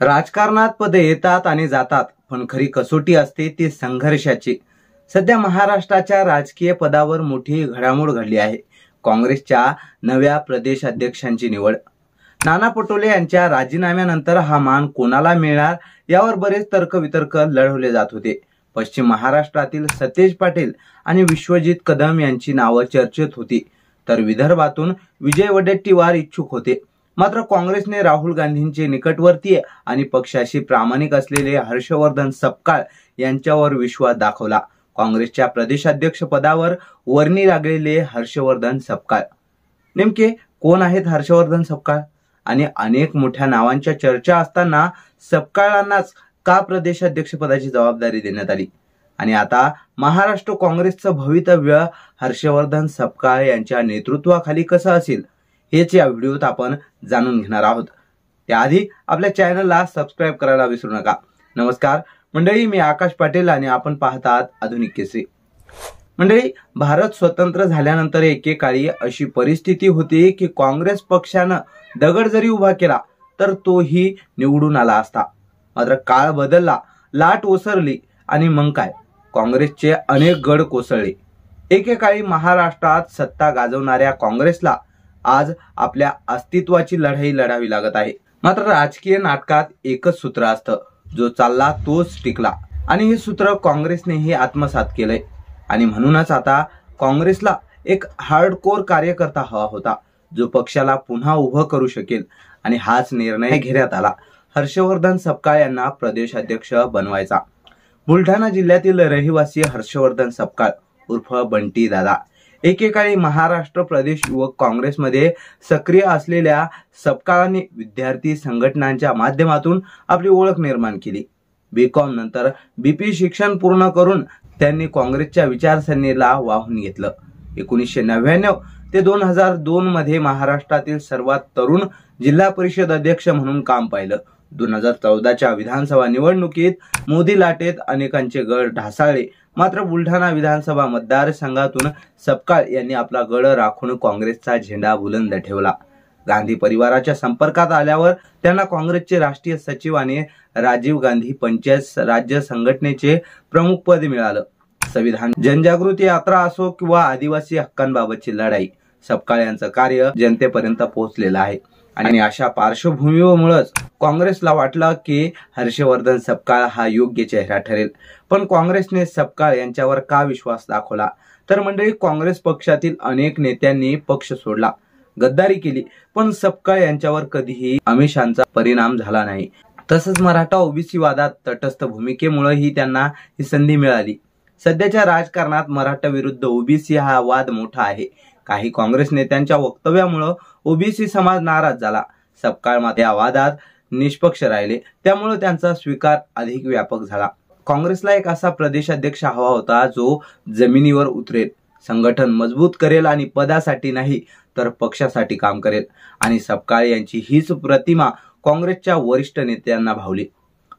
राजकारणात पदे येतात आणि जातात, पण खरी कसोटी असते ती संघर्षाची। सध्या महाराष्ट्राच्या राजकीय पदावर मोठी घडामोड घडली आहे। काँग्रेसच्या नव्या प्रदेश अध्यक्षांची निवड। नाना पटोले यांच्या राजीनाम्यानंतर हा मान कोणाला मिळणार यावर बरेच तर्कवितर्क लढवले जात होते। पश्चिम महाराष्ट्रातील सतेज पाटील आणि विश्वजित कदम यांची नावे चर्चेत होती, तर विदर्भातून विजय वडेट्टीवार इच्छुक होते। मात्र काँग्रेसने राहुल गांधींचे निकटवर्तीय आणि पक्षाशी प्रामाणिक असलेले हर्षवर्धन सपकाळ यांच्यावर विश्वास दाखवला। काँग्रेसच्या प्रदेशाध्यक्ष पदावर वर्णी लागलेले हर्षवर्धन सपकाळ नेमके कोण आहेत? हर्षवर्धन सपकाळ आणि अनेक मोठ्या नावांच्या चर्चा असताना सपकाळांनाच का प्रदेशाध्यक्ष पदाची जबाबदारी देण्यात आली? आणि आता महाराष्ट्र काँग्रेसचं भवितव्य हर्षवर्धन सपकाळ यांच्या नेतृत्वाखाली कसं असेल हेच या व्हिडिओत आपण जाणून घेणार आहोत। त्याआधी आपल्या चॅनलला सबस्क्राइब करायला विसरू नका। नमस्कार मंडळी, मी आकाश पाटील आणि आपण पाहत आहात आधुनिक केसरी। मंडळी, भारत स्वतंत्र झाल्यानंतर एकेकाळी अशी परिस्थिती होती की काँग्रेस पक्षानं दगड जरी उभा केला तर तोही निवडून आला असता। मात्र काळ बदलला, लाट ओसरली आणि मग काय, काँग्रेसचे अनेक गड कोसळले। एकेकाळी महाराष्ट्रात सत्ता गाजवणाऱ्या काँग्रेसला आज आपल्या अस्तित्वाची लढाई लढावी लागत आहे। मात्र राजकीय नाटकात एकच सूत्र असतं, जो चालला तोच टिकला आणि हे सूत्र काँग्रेसनेही आत्मसात केलंय। आणि म्हणूनच आता काँग्रेसला एक हार्डकोर कार्यकर्ता हवा होता, जो पक्षाला पुन्हा उभं करू शकेल, आणि हाच निर्णय घेण्यात आला। हर्षवर्धन सपकाळ यांना प्रदेशाध्यक्ष बनवायचा। बुलढाणा जिल्ह्यातील रहिवासी हर्षवर्धन सपकाळ उर्फ बंटी दादा एकेकाळी महाराष्ट्र प्रदेश युवक काँग्रेसमध्ये सक्रिय असलेल्या सपकाळांनी विद्यार्थी संघटनांच्या माध्यमातून आपली ओळख निर्माण केली। बीकॉम नंतर बीपी शिक्षण पूर्ण करून त्यांनी काँग्रेसच्या विचारसरणीला वाहून घेतलं। 1999 ते 2002 मध्ये महाराष्ट्रातील सर्वात तरुण जिल्हा परिषद अध्यक्ष म्हणून काम पाहिलं। 2014च्या विधानसभा निवडणुकीत मोदी लाटेत अनेकांचे गड ढासळले, मात्र बुलढाणा विधानसभा मतदारसंघातून सपकाळ यांनी आपला गड राखून काँग्रेसचा झेंडा बुलंद ठेवला। गांधी परिवाराच्या संपर्कात आल्यावर त्यांना काँग्रेसचे राष्ट्रीय सचिव आणि राजीव गांधी पंचायत राज्य संघटनेचे प्रमुख पद मिळालं। संविधान जनजागृती यात्रा असो किंवा आदिवासी हक्कांबाबतची लढाई, सपकाळ यांचं कार्य जनतेपर्यंत पोहोचलेलं आहे। आणि अशा पार्श्वभूमीमुळेच काँग्रेसला वाटलं की हर्षवर्धन सपकाळ हा योग्य चेहरा ठरेल। पण काँग्रेसने सपकाळ यांच्यावर का विश्वास दाखवला? तर मंडळी, काँग्रेस पक्षातील अनेक नेत्यांनी पक्ष सोडला, गद्दारी केली, पण सपकाळ यांच्यावर कधीही आमिषांचा परिणाम झाला नाही। तसंच मराठा ओबीसी वादात तटस्थ भूमिकेमुळेही त्यांना ही संधी मिळाली। सध्याच्या राजकारणात मराठा विरुद्ध ओबीसी हा वाद मोठा आहे। काही काँग्रेस नेत्यांच्या वक्तव्यामुळे ओबीसी समाज नाराज झाला। सपकाळ मात्र या वादात निष्पक्ष राहिले, त्यामुळे त्यांचा स्वीकार अधिक व्यापक झाला। काँग्रेसला एक असा प्रदेशाध्यक्ष हवा होता जो जमिनीवर उतरेल, संघटन मजबूत करेल आणि पदासाठी नाही तर पक्षासाठी काम करेल। आणि सपकाळ यांची हीच प्रतिमा काँग्रेसच्या वरिष्ठ नेत्यांना भावली।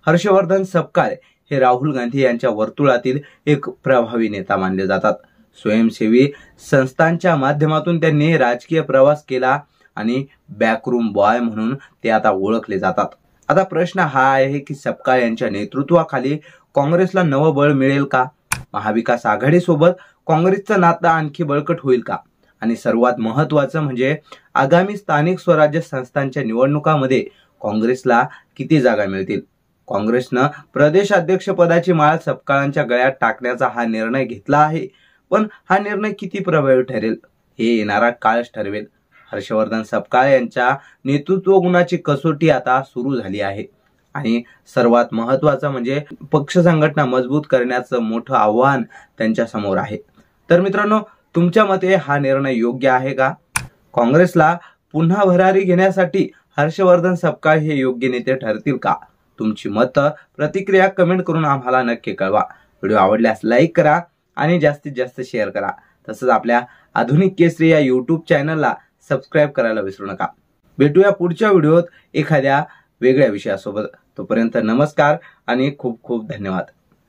हर्षवर्धन सपकाळ हे राहुल गांधी यांच्या वर्तुळातील एक प्रभावी नेता मानले जातात। स्वयंसेवी संस्थांच्या माध्यमातून त्यांनी राजकीय प्रवास केला आणि बॅकरूम बॉय म्हणून ते आता ओळखले जातात। आता प्रश्न हा आहे की सपकाळ यांच्या नेतृत्वाखाली काँग्रेसला नवं बळ मिळेल का? महाविकास आघाडीसोबत काँग्रेसचं नातं आणखी बळकट होईल का? आणि सर्वात महत्त्वाचं म्हणजे आगामी स्थानिक स्वराज्य संस्थांच्या निवडणुकांमध्ये काँग्रेसला किती जागा मिळतील? काँग्रेसनं प्रदेशाध्यक्ष पदाची माळ सपकाळांच्या गळ्यात टाकण्याचा हा निर्णय घेतला आहे, पण हा निर्णय किती प्रभावी ठरेल हे येणारा काळच ठरवेल। हर्षवर्धन सपकाळ यांच्या नेतृत्व गुणाची कसोटी आता सुरू झाली आहे आणि सर्वात महत्त्वाचं म्हणजे पक्ष संघटना मजबूत करण्याचं मोठं आव्हान त्यांच्या समोर आहे। तर मित्रांनो, तुमच्या मते हा निर्णय योग्य आहे का? काँग्रेसला पुन्हा भरारी घेण्यासाठी हर्षवर्धन सपकाळ हे योग्य नेते ठरतील का? तुमची मत प्रतिक्रिया कमेंट करून आम्हाला नक्की कळवा। व्हिडिओ आवडल्यास लाईक करा आणि जास्तीत जास्त शेअर करा। तसंच आपल्या आधुनिक केसरी या YouTube चॅनलला सबस्क्राइब करायला विसरू नका। भेटूया पुढच्या व्हिडिओत एखाद्या वेगळ्या विषयासोबत। तोपर्यंत नमस्कार आणि खूप खूप धन्यवाद।